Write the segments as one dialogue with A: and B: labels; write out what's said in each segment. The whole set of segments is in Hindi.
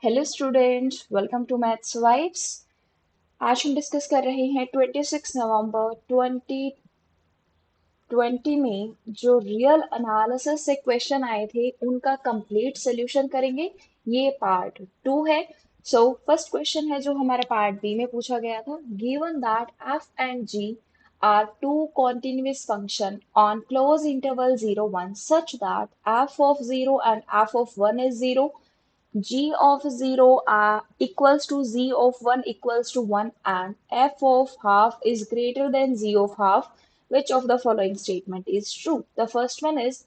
A: Hello students, welcome to maths vibes. आज हम डिस्कस कर रहे हैं 26 नवंबर 2020 में जो रियल एनालिसिस से क्वेश्चन आए थे उनका कंप्लीट सोल्यूशन करेंगे। ये पार्ट 2 है। सो फर्स्ट क्वेश्चन है जो हमारा पार्ट बी में पूछा गया था। Given that f and g are two continuous function on close interval 0 1 such that f of 0 and f of 1 is 0. G of 0 equals to Z of 1 equals to 1 and f of half is greater than Z of half. Which of the following statement is true? The first one is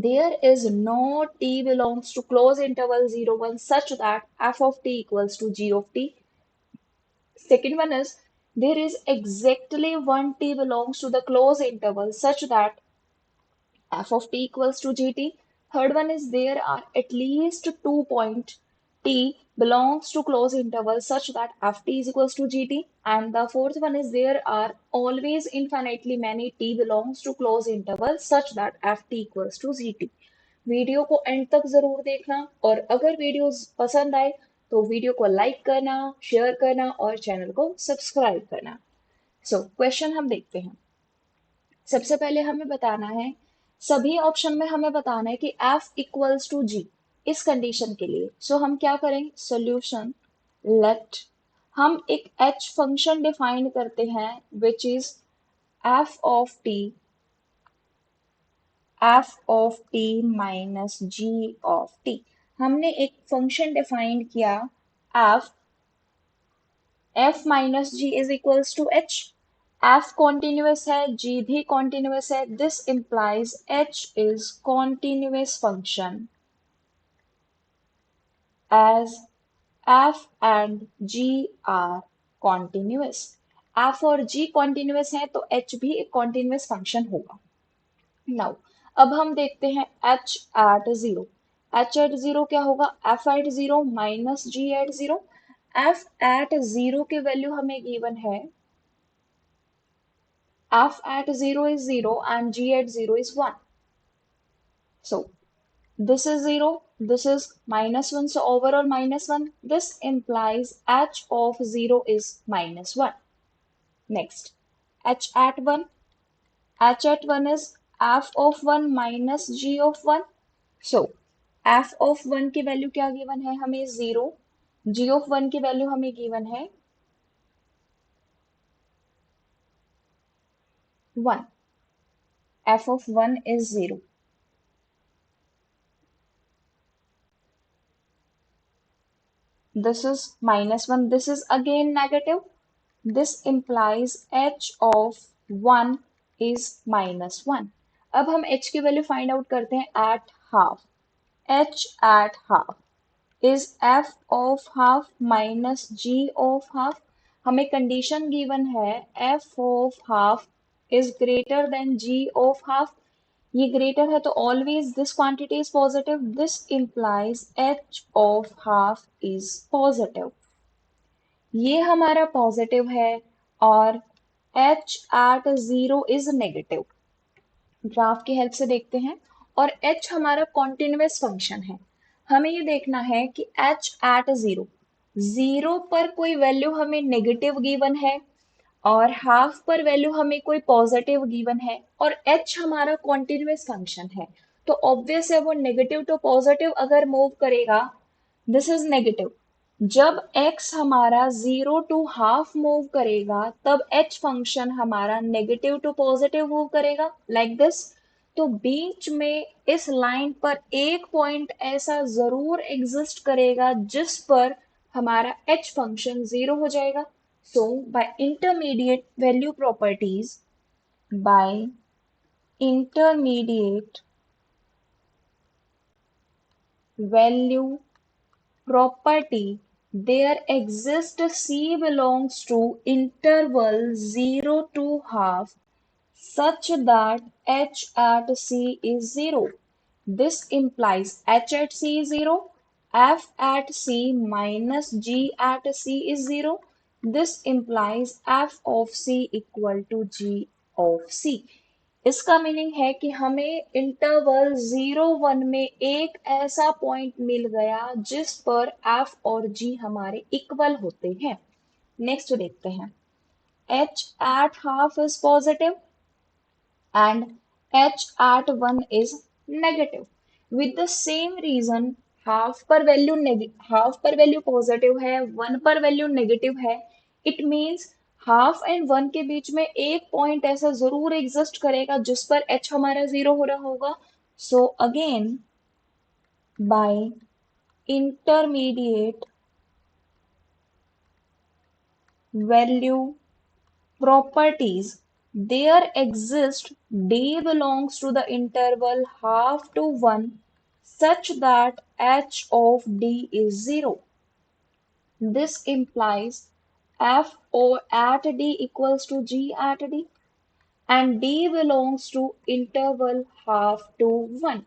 A: there is no t belongs to close interval 0 1 such that f of t equals to G of t. Second one is there is exactly one t belongs to the close interval such that f of t equals to gt. Third one is there are at least 2 point t belongs to close interval such that ft is equals to gt. And the fourth one is there are always infinitely many t belongs to close interval such that ft equals to gt. Video को एंड तक जरूर देखना और अगर वीडियो पसंद आए तो वीडियो को लाइक करना, शेयर करना और चैनल को सब्सक्राइब करना। सो क्वेश्चन हम देखते हैं। सबसे पहले हमें बताना है, सभी ऑप्शन में हमें बताना है कि f इक्वल्स टू g इस कंडीशन के लिए। सो हम क्या करें, सॉल्यूशन लेट हम एक h फंक्शन डिफाइन करते हैं which is f of t minus g of t। हमने एक फंक्शन डिफाइन किया f minus g is equals to h. f continuous है, g भी कॉन्टिन्यूस है, this implies h is continuous function as f and g are continuous. f और g कॉन्टिन्यूस है तो h भी एक कॉन्टिन्यूस फंक्शन होगा। नाउ अब हम देखते हैं h at zero. h at zero क्या होगा, f at zero minus g at zero. f at zero की वैल्यू हमें गिवन है, f at 0 is 0 and g at 0 is 1. So this is 0, this is minus 1, so overall minus 1. This implies h of 0 is minus 1. Next, h at 1. h at 1 is f of 1 minus g of 1. So f of 1 की वैल्यू क्या गिवन है हमें, 0. g of 1 की वैल्यू हमें गिवन है 1. f of 1 is 0. This is minus 1, this is again negative. This implies h of 1 is minus 1. अब हम h की वैल्यू फाइंड आउट करते हैं at half. h at half is f of half minus g of half. हमें कंडीशन गिवन है f of half is greater than g of half. ये ग्रेटर है तो always this quantity is positive, this implies h of half is positive. ये हमारा पॉजिटिव है और h at zero is negative. Graph की हेल्प से देखते हैं और h हमारा कॉन्टिन्यूस फंक्शन है। हमें ये देखना है कि h एट जीरो, जीरो पर कोई वैल्यू हमें नेगेटिव गिवन है और हाफ पर वैल्यू हमें कोई पॉजिटिव गिवन है और h हमारा कॉन्टिन्यूस फंक्शन है तो ऑब्वियस है वो नेगेटिव टू पॉजिटिव अगर मूव करेगा, दिस इज नेगेटिव। जब x हमारा जीरो टू हाफ मूव करेगा तब h फंक्शन हमारा नेगेटिव टू पॉजिटिव मूव करेगा लाइक दिस। तो बीच में इस लाइन पर एक पॉइंट ऐसा जरूर एग्जिस्ट करेगा जिस पर हमारा h फंक्शन जीरो हो जाएगा। So by intermediate value properties, by intermediate value property, there exists C belongs to interval 0 to half such that h at C is 0. This implies h at C is 0, f at C minus g at C is 0. This implies f of C equal to g of C. इसका मीनिंग है कि हमें इंटरवल 0 1 में एक ऐसा पॉइंट मिल गया जिस पर एफ और जी हमारे इक्वल होते हैं। नेक्स्ट देखते हैं, h at half is positive and h at 1 is negative. With the same reason, half पर वैल्यू पॉजिटिव है, 1 पर वैल्यू नेगेटिव है, इट मीन्स हाफ एंड 1 के बीच में एक पॉइंट ऐसा जरूर एग्जिस्ट करेगा जिस पर h हमारा 0 हो रहा होगा। So again by intermediate value properties, there exists d belongs to the interval half to 1 such that h of d is 0. This implies f or at d equals to g at d and d belongs to interval half to 1.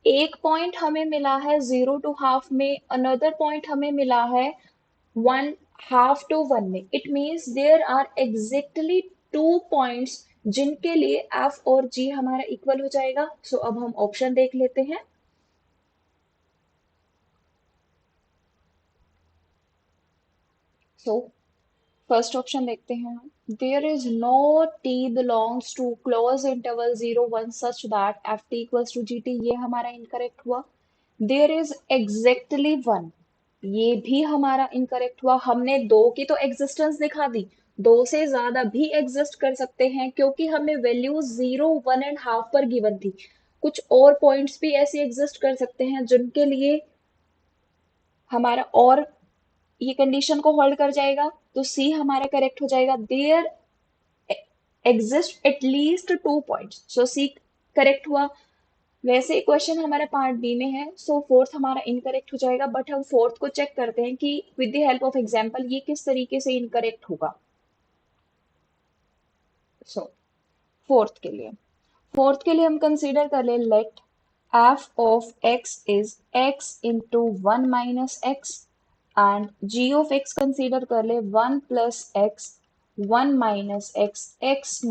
A: एक पॉइंट हमें मिला है 0 to half में, अनदर पॉइंट हमें मिला है 1/2 to 1 में। It means there are exactly 2 points जिनके लिए एफ और जी हमारा इक्वल हो जाएगा। सो अब हम ऑप्शन देख लेते हैं। सो फर्स्ट ऑप्शन देखते हैं हम, there is no t belongs to close interval 0 1 such that f t equals to g t, ये हमारा इनकरेक्ट हुआ। देयर इज एग्जैक्टली 1, ये भी हमारा इनकरेक्ट हुआ। हमने दो की तो एग्जिस्टेंस दिखा दी, दो से ज्यादा भी एग्जिस्ट कर सकते हैं क्योंकि हमें वैल्यू 0 1 एंड हाफ पर गिवन थी। कुछ और पॉइंट्स भी ऐसे एग्जिस्ट कर सकते हैं जिनके लिए हमारा और ये कंडीशन को होल्ड कर जाएगा, तो सी हमारा करेक्ट हो जाएगा। There exist at least 2 points, so c correct हुआ। वैसे क्वेश्चन हमारा पार्ट बी में है, सो फोर्थ हमारा इनकरेक्ट हो जाएगा। बट हम फोर्थ को चेक करते हैं कि with the help of example ये किस तरीके से इनकरेक्ट होगा। सो फोर्थ के लिए हम कंसीडर कर ले, let f of x is x into 1 - x and g of x consider कर ले 1 + x 1 - x x -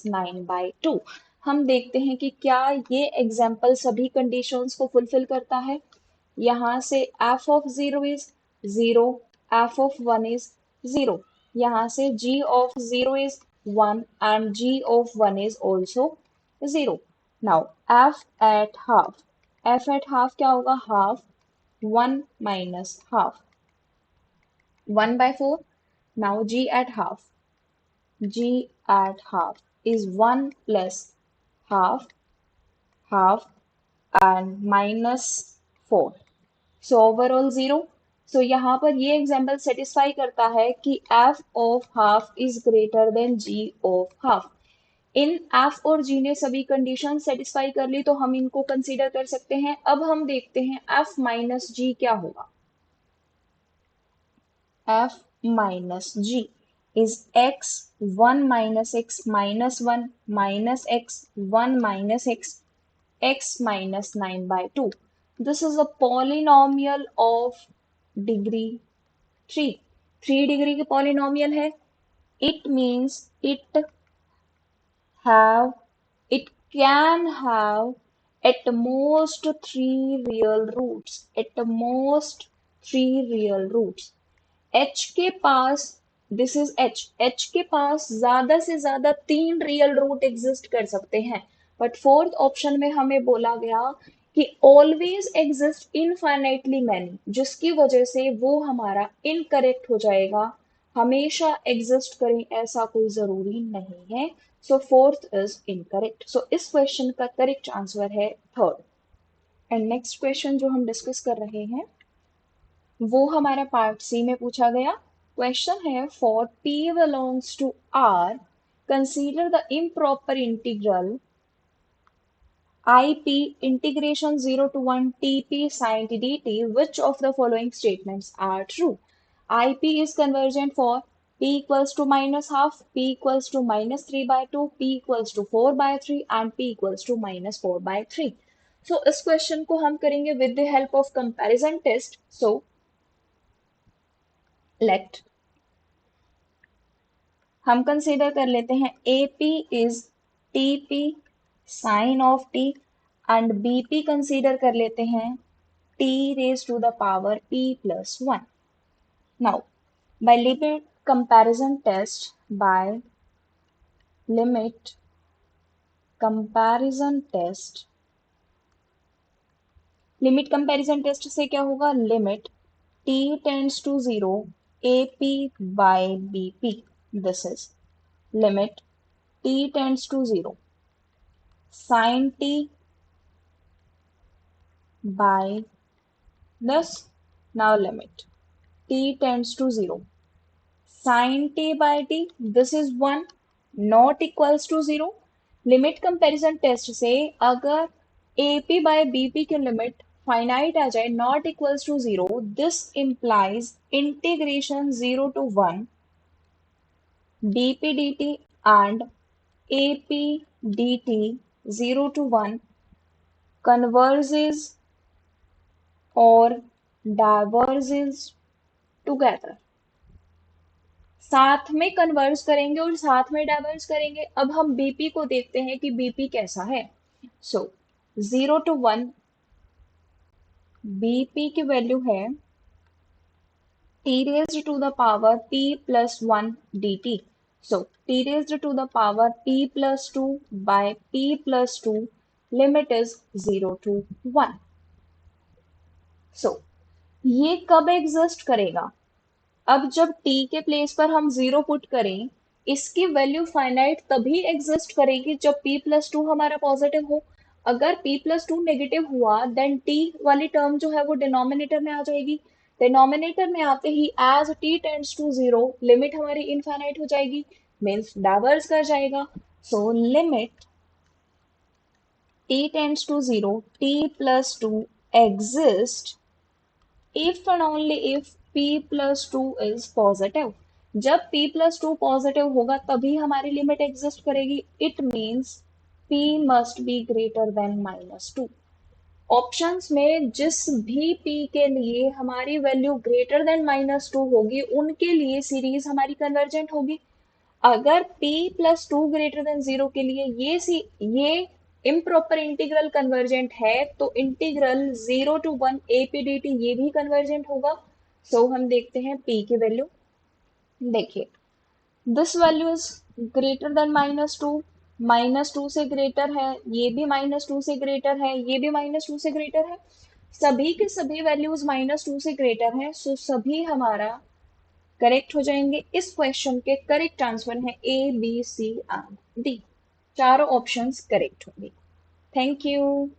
A: 9/2। हम देखते हैं कि क्या ये एग्जाम्पल सभी कंडीशंस को फुलफिल करता है। यहाँ से F of 0 is 0, F of 1 is 0, यहाँ से g of 0 is 1 and g of 1 is also 0। Now f at half क्या होगा, half 1 - half 1/4। Now g at half is 1 + half, half and -4, so overall 0। सो यहाँ पर ये एग्जाम्पल सेटिस्फाई करता है कि f of half is greater than g of half. In f और g ने सभी कंडीशन सेटिस्फाई कर ली तो हम इनको कंसीडर कर सकते हैं। अब हम देखते हैं f - g क्या होगा। f - g is x 1 - x -1 -x 1 - x -9/2. This is a polynomial of degree 3, 3 degree की पॉलिनोमियल है। It means have it can have at most 3 real roots, at most 3 real roots। h के पास, दिस इज h के पास ज्यादा से ज्यादा 3 रियल रूट एग्जिस्ट कर सकते हैं। बट फोर्थ ऑप्शन में हमें बोला गया कि ऑलवेज एग्जिस्ट इनफाइनाइटली मैनी, जिसकी वजह से वो हमारा इनकरेक्ट हो जाएगा। हमेशा एग्जिस्ट करें ऐसा कोई जरूरी नहीं है। सो फोर्थ इज इनकरेक्ट। सो इस क्वेश्चन का करेक्ट आंसर है थर्ड। एंड नेक्स्ट क्वेश्चन जो हम डिस्कस कर रहे हैं वो हमारा पार्ट सी में पूछा गया क्वेश्चन है, for p belongs to r consider the improper integral ip integration 0 to 1 tp sin t dt, which of the following statements are true? ip is convergent for p equals to -half, p equals to -3/2, p equals to 4/3 and p equals to -4/3। so इस क्वेश्चन को हम करेंगे with the help of comparison test. So let हम कंसीडर कर लेते हैं AP is TP sine of t and BP consider कर लेते हैं t raised to the power p plus 1. Now, by by limit comparison test, limit comparison test से क्या होगा, limit t tends to 0 ap by bp, this is limit t tends to 0 sin t by this, now limit t tends to 0 sin t by t, this is 1 not equals to 0. Limit comparison test से अगर AP by BP की लिमिट फाइनाइट आ जाए not equals to 0, this implies integration 0 to 1 dp dt and AP dt 0 to 1 converges or diverges together. साथ में कन्वर्ज करेंगे और साथ में डाइवर्ज करेंगे. अब हम बीपी को देखते हैं कि बीपी कैसा है. सो 0 to 1 बीपी की वैल्यू है t raised to the power p plus 1 dt. So t raised to the power p plus 2 by p plus 2, limit is 0 to 1. So ये कब एग्जिस्ट करेगा, अब जब t के प्लेस पर हम 0 पुट करें, इसकी वैल्यू फाइनाइट तभी एग्जिस्ट करेगी जब p प्लस 2 हमारा पॉजिटिव हो. अगर p प्लस 2 नेगेटिव हुआ देन t वाली टर्म जो है वो डिनोमिनेटर में आ जाएगी. डिनोमिनेटर में आते ही as t tends to 0 limit हमारी इनफाइनाइट हो जाएगी, मीन्स डाइवर्स कर जाएगा. So limit t tends to 0 t plus 2 exist if and only if p plus 2 is positive. जब p plus 2 पॉजिटिव होगा तभी हमारी लिमिट एग्जिस्ट करेगी. It means p must be greater than -2. Options में जिस भी p के लिए हमारी वैल्यू ग्रेटर देन -2 होगी उनके लिए सीरीज हमारी कन्वर्जेंट होगी. अगर p प्लस 2 ग्रेटर देन 0 के लिए ये इम्प्रॉपर इंटीग्रल कन्वर्जेंट है तो इंटीग्रल 0 to 1 AP dt ये भी कन्वर्जेंट होगा. सो हम देखते हैं p की वैल्यू. देखिए this value is greater than -2, -2 से ग्रेटर है, ये भी -2 से ग्रेटर है, ये भी -2 से ग्रेटर है. सभी के सभी वैल्यूज -2 से ग्रेटर हैं. सो सभी हमारा करेक्ट हो जाएंगे. इस क्वेश्चन के करेक्ट आंसर है A, B, C and D. चारों ऑप्शंस करेक्ट होंगे. Thank you.